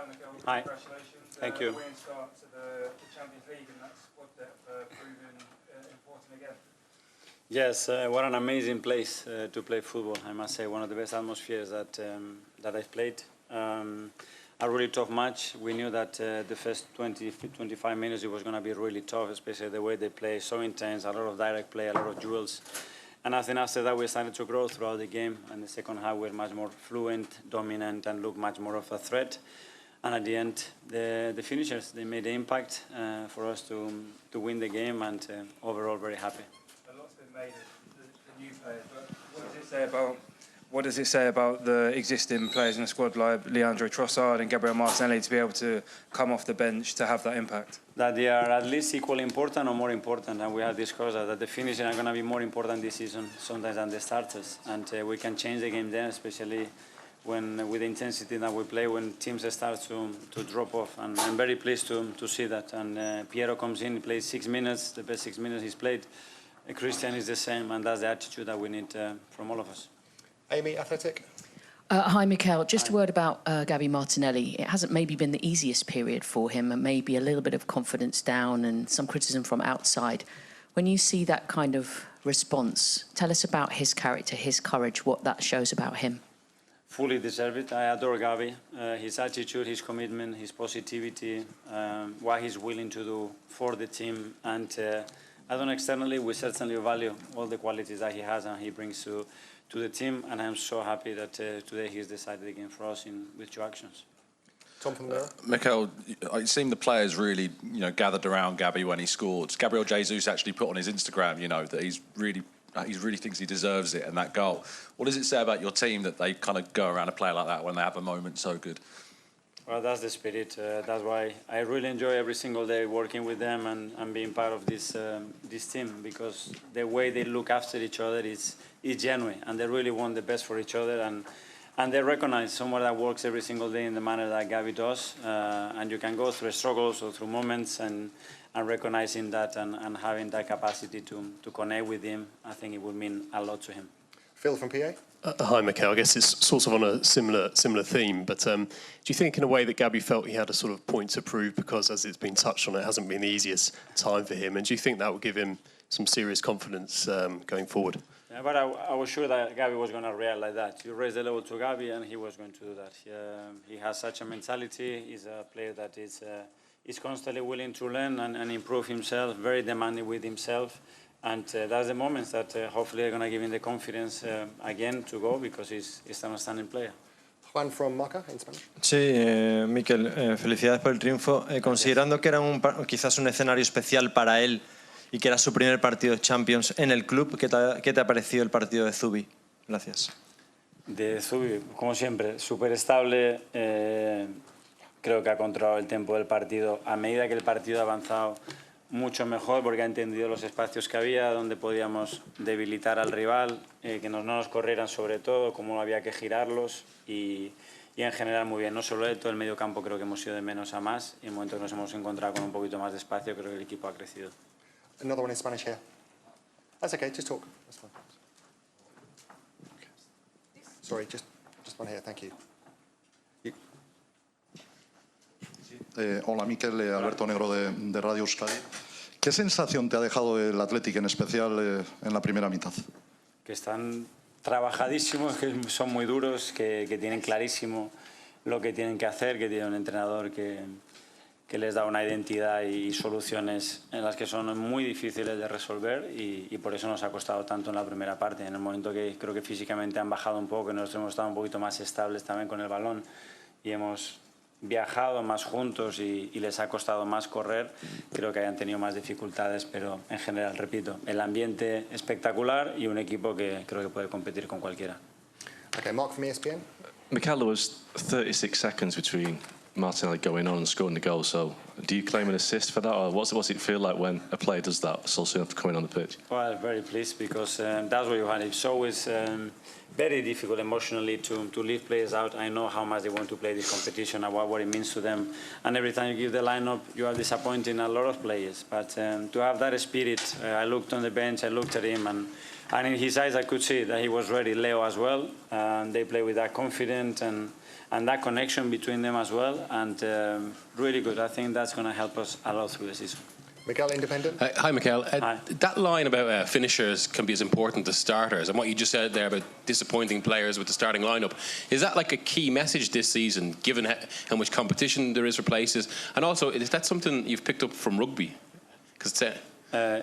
Hi, Mikel. Hi. Congratulations. Thank you. Winning start to the Champions League, and that squad depth proving important again. Yes, what an amazing place to play football. I must say, one of the best atmospheres that I've played. A really tough match. We knew that the first 25 minutes it was going to be really tough, especially the way they play, so intense, a lot of direct play, a lot of duels. And I think after that we started to grow throughout the game, and the second half we were much more fluent, dominant, and looked much more of a threat. And at the end, the finishers, they made the impact for us to win the game, and overall very happy. A lot's been made of the new players, but what does it say about the existing players in the squad like Leandro Trossard and Gabriel Martinelli to be able to come off the bench to have that impact? That they are at least equally important or more important, and we have discussed that the finishers are going to be more important this season sometimes than the starters, and we can change the game then, especially when with the intensity that we play, when teams start to drop off. And I'm very pleased to see that. And Piero comes in, he plays 6 minutes, the best 6 minutes he's played. Christian is the same, and that's the attitude that we need from all of us. Amy, Athletic. Hi, Mikel. Just a word about Gabi Martinelli. It hasn't maybe been the easiest period for him, and maybe a little bit of confidence down and some criticism from outside. When you see that kind of response, tell us about his character, his courage, what that shows about him. Fully deserve it. I adore Gabi. His attitude, his commitment, his positivity, what he's willing to do for the team. And I don't know, externally, we certainly value all the qualities that he has and he brings to the team. And I'm so happy that today he's decided the game for us with 2 actions. Tom from there. Mikel, it seemed the players really, gathered around Gabi when he scored. Gabriel Jesus actually put on his Instagram, that he really thinks he deserves it and that goal. What does it say about your team that they kind of go around a player like that when they have a moment so good? Well, that's the spirit. That's why I really enjoy every single day working with them and being part of this team, because the way they look after each other is genuine, and they really want the best for each other, and they recognize someone that works every single day in the manner that Gabi does, and you can go through struggles or through moments, and recognizing that and having that capacity to connect with him, I think it would mean a lot to him. Phil from PA. Hi, Mikel. I guess it's sort of on a similar theme, but do you think in a way that Gabi felt he had a sort of point to prove, because as it's been touched on, it hasn't been the easiest time for him, and do you think that will give him some serious confidence going forward? Yeah, but I was sure that Gabi was going to react like that. You raise the level to Gabi and he was going to do that. He has such a mentality. He's a player that is constantly willing to learn and improve himself, very demanding with himself. And that's the moments that hopefully are going to give him the confidence again to go, because he's an outstanding player. Juan from Marca, in Spanish. Sí, Mikel, felicidades por el triunfo. Considerando que era quizás un escenario especial para él y que era su primer partido de Champions en el club, ¿qué te ha parecido el partido de Zubi? Gracias. De Zubi, como siempre, súper estable. Creo que ha controlado el tiempo del partido. A medida que el partido ha avanzado, mucho mejor, porque ha entendido los espacios que había, donde podíamos debilitar al rival, que no nos corrieran sobre todo, cómo había que girarlos, y en general muy bien. No solo él, todo el medio campo creo que hemos ido de menos a más, y en el momento que nos hemos encontrado con un poquito más de espacio, creo que el equipo ha crecido. Another one in Spanish here. That's okay, just talk. That's fine. Sorry, just one here, thank you. Hola, Mikel, Alberto Negro de Radio Euskadi. ¿Qué sensación te ha dejado el Athletic, en especial en la primera mitad? Que están trabajadísimos, que son muy duros, que tienen clarísimo lo que tienen que hacer, que tienen un entrenador que les da una identidad y soluciones en las que son muy difíciles de resolver, y por eso nos ha costado tanto en la primera parte. En el momento que creo que físicamente han bajado un poco, que nosotros hemos estado un poquito más estables también con el balón y hemos viajado más juntos y les ha costado más correr, creo que hayan tenido más dificultades, pero en general, repito, el ambiente espectacular y un equipo que creo que puede competir con cualquiera. Okay, Mark from ESPN. Mikel, there was 36 seconds between Martinelli going on and scoring the goal, so do you claim an assist for that, or what's it feel like when a player does that so soon after coming on the pitch? Well, very pleased, because that's what you had. It's always very difficult emotionally to leave players out. I know how much they want to play this competition and what it means to them, and every time you give the lineup you are disappointing a lot of players, but to have that spirit, I looked on the bench, I looked at him, and in his eyes I could see that he was ready. Leo as well, they play with that confidence, and and that connection between them as well, and really good. I think that's going to help us a lot through the season. Miguel, Independent. Hi, Mikel. Hi. That line about finishers can be as important as starters, and what you just said there about disappointing players with the starting lineup, is that like a key message this season, given how much competition there is for places? And also, is that something you've picked up from rugby?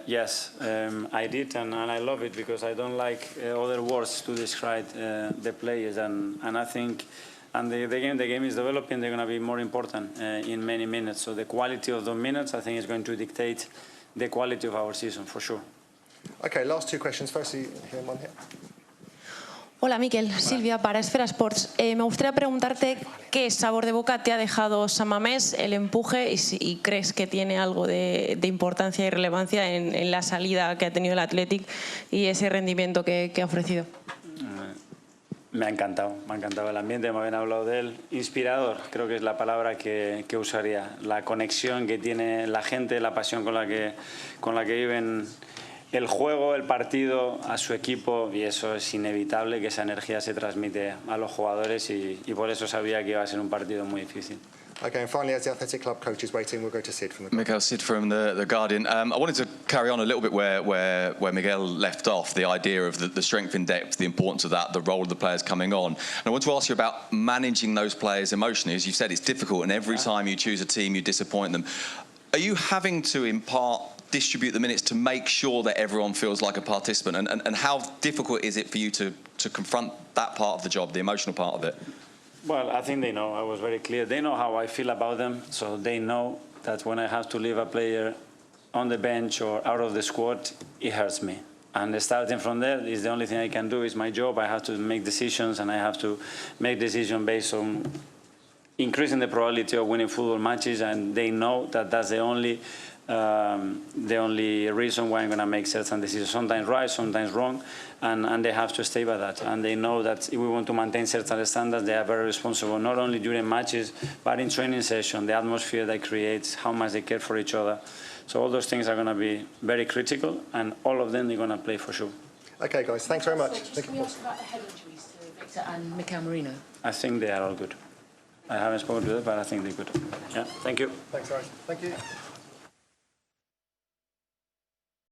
Yes, I did, and I love it because I don't like other words to describe the players, and I think. And the game is developing. They're going to be more important in many minutes. So the quality of those minutes, I think, is going to dictate the quality of our season for sure. Okay, last two questions. Firstly, here, one here. Hola, Mikel. Silvia, para Esfera Sports. Me gustaría preguntarte qué sabor de boca te ha dejado San Mamés, el empuje, y si crees que tiene algo de importancia y relevancia en la salida que ha tenido el Athletic y ese rendimiento que ha ofrecido. Me ha encantado el ambiente, me habían hablado de él. Inspirador, creo que es la palabra que usaría. La conexión que tiene la gente, la pasión con la que viven el juego, el partido, a su equipo, y eso es inevitable, que esa energía se transmite a los jugadores y por eso sabía que iba a ser un partido muy difícil. Okay, and finally, as the Athletic Club coach is waiting, we'll go to Sid from the... Mikel, Sid from the Guardian. I wanted to carry on a little bit where Miguel left off, the idea of the strength in depth, the importance of that, the role of the players coming on. And I want to ask you about managing those players emotionally. As you've said, it's difficult, and every time you choose a team, you disappoint them. Are you having to, in part, distribute the minutes to make sure that everyone feels like a participant? And how difficult is it for you to confront that part of the job, the emotional part of it? Well, I think they know. I was very clear. They know how I feel about them, so they know that when I have to leave a player on the bench or out of the squad, it hurts me. And starting from there is the only thing I can do. It's my job. I have to make decisions, and I have to make decisions based on increasing the probability of winning football matches, and they know that that's the only reason why I'm going to make certain decisions. Sometimes right, sometimes wrong, and they have to stay by that. And they know that if we want to maintain certain standards, they are very responsible, not only during matches, but in training session, the atmosphere they create, how much they care for each other. So all those things are going to be very critical, and all of them they're going to play for sure. Okay, guys, thanks very much. So can we ask about the head injuries to Victor and Mikel Merino? I think they are all good. I haven't spoken to them, but I think they're good. Yeah, thank you. Thanks, guys. Thank you.